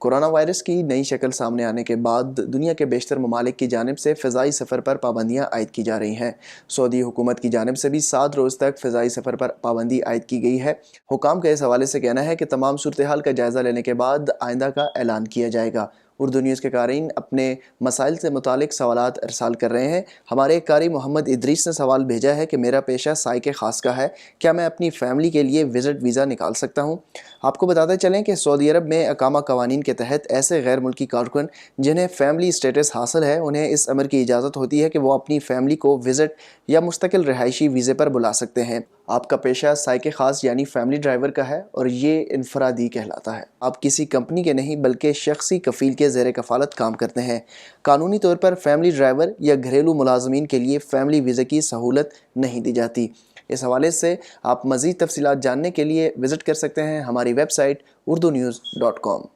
Corona virus की नई शक्ल सामने आने के बाद दुनिया के बेशतर ममालिक की जानिब से फ़िज़ाई सफ़र पर पाबंदियाँ आयद की जा रही हैं। सऊदी हुकूमत की जानिब से भी 7 रोज़ तक फ़िज़ाई सफ़र पर पाबंदी आयद की गई है। हुकाम का इस हवाले से कहना है कि तमाम सूरत हाल का जायज़ा लेने के बाद आइंदा का ऐलान किया जाएगा। उर्दू न्यूज़ के क़ारीन अपने मसाइल से मुतालिक सवालात इरसाल कर रहे हैं। हमारे एक कारी मोहम्मद इदरीस ने सवाल भेजा है कि मेरा पेशा साइक़ ख़ास का है, क्या मैं अपनी फ़ैमिली के लिए विज़िट वीज़ा निकाल सकता हूँ? आपको बताते चलें कि सऊदी अरब में अकामा कवानीन के तहत ऐसे गैर मुल्की कारकुन जिन्हें फ़ैमिली स्टेटस हासिल है, उन्हें इस अमर की इजाज़त होती है कि वो अपनी फ़ैमिली को विज़िट या मुस्तकिल रिहायशी वीज़े पर बुला सकते हैं। आपका पेशा साइक़ ख़ास यानी फ़ैमिली ड्राइवर का है और ये इनफरादी कहलाता है। आप किसी कंपनी के नहीं बल्कि शख्सी कफ़ील के ज़ेर कफ़ालत काम करते हैं। कानूनी तौर पर फ़ैमिली ड्राइवर या घरेलू मुलाज़मीन के लिए फ़ैमिली वीज़े की सहूलत नहीं दी जाती। इस हवाले से आप मज़ीद तफ़सीलात जानने के लिए विज़िट कर सकते हैं हमारी वेबसाइट urdunews.com।